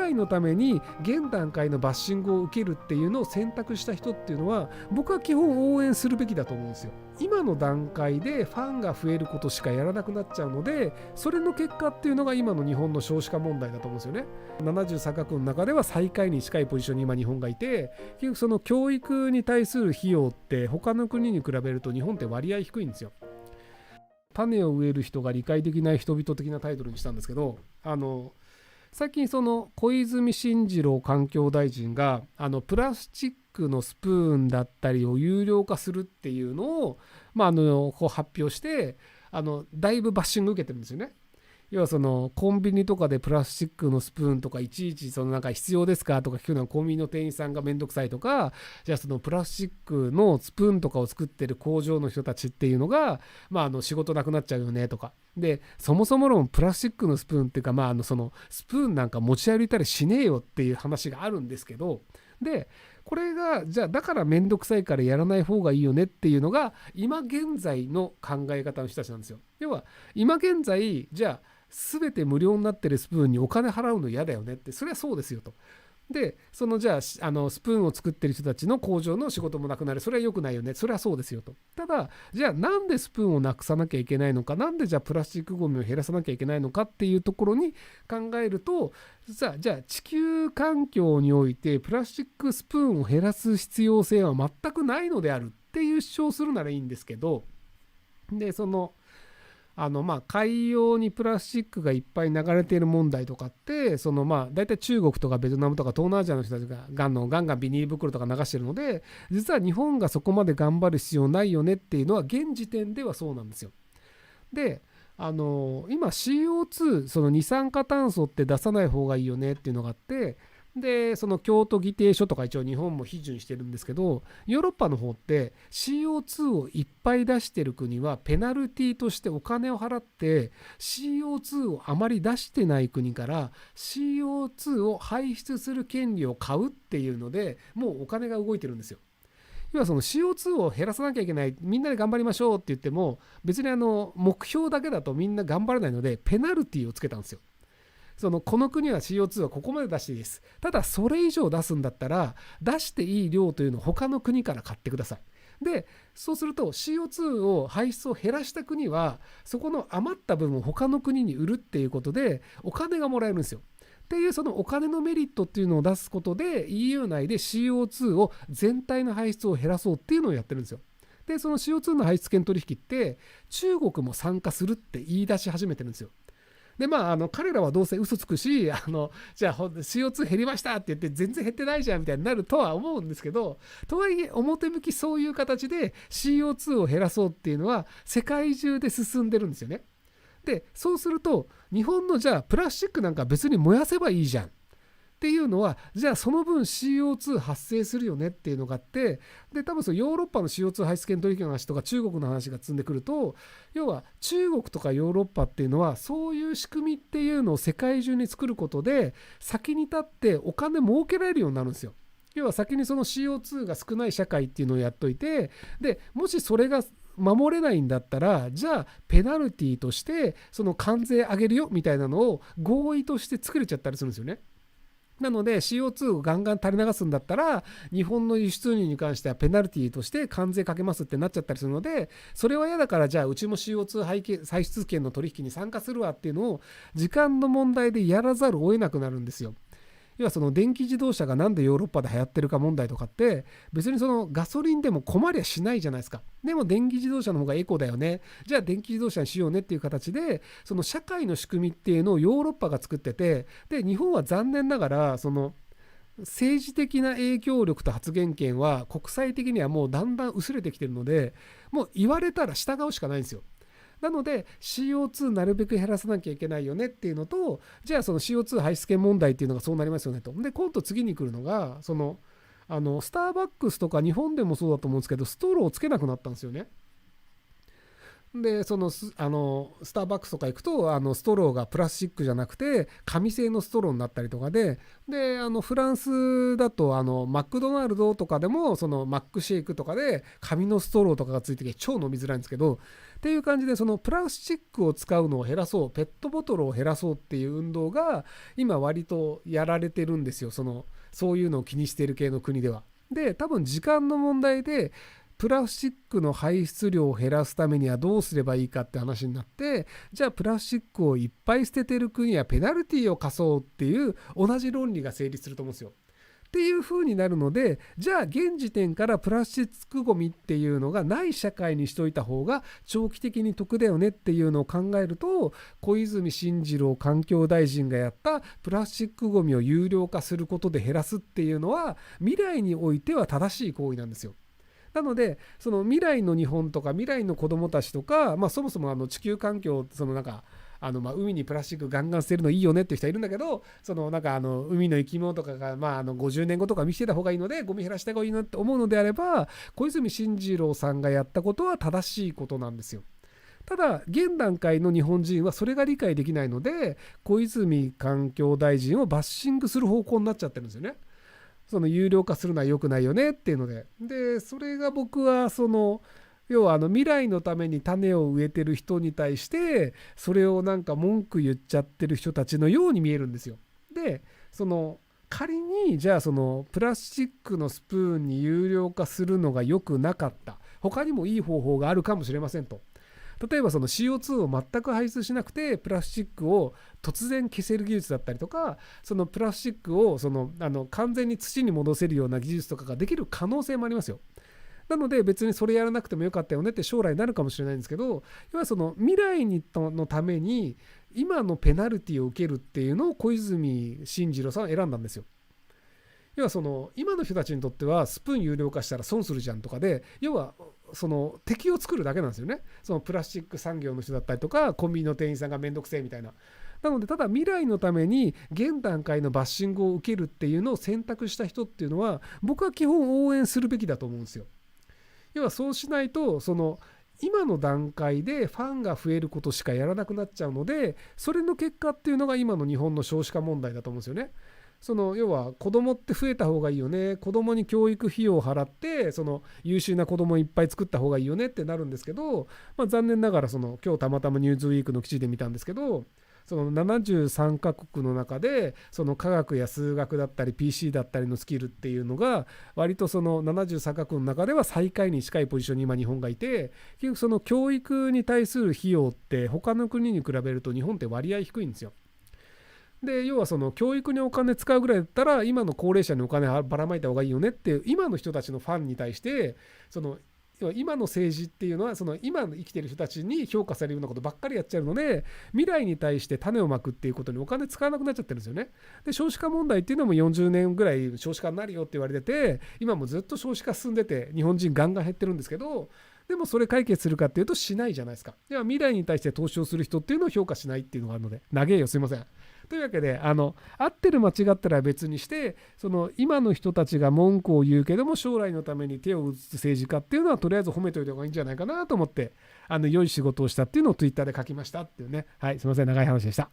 来のために現段階のバッシングを受けるっていうのを選択した人っていうのは、僕は基本応援するべきだと思うんですよ。今の段階でファンが増えることしかやらなくなっちゃうので、それの結果っていうのが今の日本の少子化問題だと思うんですよね。73カ国の中では最下位に近いポジションに今日本がいて、結局その教育に対する費用って他の国に比べると日本って割合低いんですよ。種を植える人が理解できない人々的なタイトルにしたんですけど、最近その小泉進次郎環境大臣がプラスチックのスプーンだったりを有料化するっていうのを、こう発表して、だいぶバッシング受けてるんですよね。要はそのコンビニとかでプラスチックのスプーンとかいちいちそのなんか必要ですかとか聞くのはコンビニの店員さんがめんどくさいとか、じゃあそのプラスチックのスプーンとかを作ってる工場の人たちっていうのが、仕事なくなっちゃうよねとかで、そもそも論プラスチックのスプーンっていうか、そのスプーンなんか持ち歩いたりしねえよっていう話があるんですけど、でこれがじゃあだからめんどくさいからやらない方がいいよねっていうのが今現在の考え方の人たちなんですよ。要は今現在じゃあ全て無料になってるスプーンにお金払うの嫌だよねって、それはそうですよと。でそのじゃあスプーンを作ってる人たちの工場の仕事もなくなる、それは良くないよね、それはそうですよと。ただじゃあなんでスプーンをなくさなきゃいけないのか、なんでじゃあプラスチックごみを減らさなきゃいけないのかっていうところに考えると、じゃあ地球環境においてプラスチックスプーンを減らす必要性は全くないのであるっていう主張をするならいいんですけど、でその海洋にプラスチックがいっぱい流れている問題とかって、大体中国とかベトナムとか東南アジアの人たちがガンガンビニール袋とか流してるので、実は日本がそこまで頑張る必要ないよねっていうのは現時点ではそうなんですよ。で今 CO2 その二酸化炭素って出さない方がいいよねっていうのがあって、でその京都議定書とか一応日本も批准してるんですけど、ヨーロッパの方って CO2 をいっぱい出してる国はペナルティとしてお金を払って CO2 をあまり出してない国から CO2 を排出する権利を買うっていうので、もうお金が動いてるんですよ。要はその CO2 を減らさなきゃいけない、みんなで頑張りましょうって言っても別に目標だけだとみんな頑張らないので、ペナルティをつけたんですよ。この国は CO2 はここまで出していいです。ただそれ以上出すんだったら出していい量というのを他の国から買ってください。でそうすると CO2 を排出を減らした国はそこの余った分を他の国に売るっていうことでお金がもらえるんですよ。っていうそのお金のメリットっていうのを出すことで EU 内で CO2 を全体の排出を減らそうっていうのをやってるんですよ。でその CO2 の排出権取引って中国も参加するって言い出し始めてるんですよ。で彼らはどうせ嘘つくし、じゃあ CO2 減りましたって言って全然減ってないじゃんみたいになるとは思うんですけど、とはいえ表向きそういう形で CO2 を減らそうっていうのは世界中で進んでるんですよね。でそうすると日本のじゃあプラスチックなんか別に燃やせばいいじゃんっていうのは、じゃあその分 CO2 発生するよねっていうのがあって、で多分そのヨーロッパの CO2 排出権取引の話とか中国の話が積んでくると、要は中国とかヨーロッパっていうのはそういう仕組みっていうのを世界中に作ることで先に立ってお金儲けられるようになるんですよ。要は先にその CO2 が少ない社会っていうのをやっといて、でもしそれが守れないんだったら、じゃあペナルティとしてその関税上げるよみたいなのを合意として作れちゃったりするんですよね。なので CO2 をガンガン垂れ流すんだったら日本の輸出入に関してはペナルティとして関税かけますってなっちゃったりするので、それは嫌だからじゃあうちも CO2 排出権の取引に参加するわっていうのを時間の問題でやらざるを得なくなるんですよ。要はその電気自動車がなんでヨーロッパで流行ってるか問題とかって別にそのガソリンでも困りゃしないじゃないですか。でも電気自動車の方がエコだよね、じゃあ電気自動車にしようねっていう形でその社会の仕組みっていうのをヨーロッパが作ってて、で日本は残念ながらその政治的な影響力と発言権は国際的にはもうだんだん薄れてきてるので、もう言われたら従うしかないんですよ。なので CO2 なるべく減らさなきゃいけないよねっていうのと、じゃあその CO2 排出権問題っていうのがそうなりますよねと。で今度次に来るのがスターバックスとか日本でもそうだと思うんですけど、ストローをつけなくなったんですよね。でスターバックスとか行くとストローがプラスチックじゃなくて紙製のストローになったりとかで、フランスだとマクドナルドとかでもそのマックシェイクとかで紙のストローとかがついてきて超飲みづらいんですけど、っていう感じで、そのプラスチックを使うのを減らそう、ペットボトルを減らそうっていう運動が今割とやられてるんですよ。そういうのを気にしている系の国では。で、多分時間の問題でプラスチックの排出量を減らすためにはどうすればいいかって話になって、じゃあプラスチックをいっぱい捨ててる国はペナルティを課そうっていう同じ論理が成立すると思うんですよ。っていう風になるので、じゃあ現時点からプラスチックごみっていうのがない社会にしといた方が長期的に得だよねっていうのを考えると、小泉進次郎環境大臣がやったプラスチックごみを有料化することで減らすっていうのは未来においては正しい行為なんですよ。なので、その未来の日本とか未来の子どもたちとか、そもそも地球環境、海にプラスチックガンガン捨てるのいいよねっていう人いるんだけど、海の生き物とかが50年後とか見せてた方がいいのでゴミ減らした方がいいなって思うのであれば、小泉進次郎さんがやったことは正しいことなんですよ。ただ現段階の日本人はそれが理解できないので、小泉環境大臣をバッシングする方向になっちゃってるんですよね。その有料化するのは良くないよねっていうので、それが僕は要は未来のために種を植えてる人に対してそれをなんか文句言っちゃってる人たちのように見えるんですよ。で、仮にじゃあプラスチックのスプーンに有料化するのが良くなかった、他にもいい方法があるかもしれませんと。例えばCO2 を全く排出しなくてプラスチックを突然消せる技術だったりとか、プラスチックを完全に土に戻せるような技術とかができる可能性もありますよ。なので別にそれやらなくてもよかったよねって将来なるかもしれないんですけど、要は未来のために今のペナルティを受けるっていうのを小泉進次郎さんは選んだんですよ。要は今の人たちにとってはスプーン有料化したら損するじゃんとかで、要は敵を作るだけなんですよね。プラスチック産業の人だったりとかコンビニの店員さんがめんどくせえみたいな。なのでただ未来のために現段階のバッシングを受けるっていうのを選択した人っていうのは僕は基本応援するべきだと思うんですよ。要はそうしないと今の段階でファンが増えることしかやらなくなっちゃうので、それの結果っていうのが今の日本の少子化問題だと思うんですよね。要は子供って増えた方がいいよね、子供に教育費用を払って優秀な子供をいっぱい作った方がいいよねってなるんですけど、残念ながら今日たまたまニューズウィークの記事で見たんですけど、73カ国の中で科学や数学だったり PC だったりのスキルっていうのが割と73カ国の中では最下位に近いポジションに今日本がいて、結局教育に対する費用って他の国に比べると日本って割合低いんですよ。で、要は教育にお金使うぐらいだったら今の高齢者にお金ばらまいた方がいいよねっていう今の人たちのファンに対して要は今の政治っていうのは今の生きてる人たちに評価されるようなことばっかりやっちゃうので、未来に対して種をまくっていうことにお金使わなくなっちゃってるんですよね。で、少子化問題っていうのも40年ぐらい少子化になるよって言われてて、今もずっと少子化進んでて日本人ガンガン減ってるんですけど、でもそれ解決するかっていうとしないじゃないですか。では未来に対して投資をする人っていうのを評価しないっていうのがあるので、長えよ、すいません。というわけで合ってる間違ったら別にして、今の人たちが文句を言うけども将来のために手を打つ政治家っていうのはとりあえず褒めておいた方がいいんじゃないかなと思って、良い仕事をしたっていうのをツイッターで書きましたっていうね。はい、すいません、長い話でした。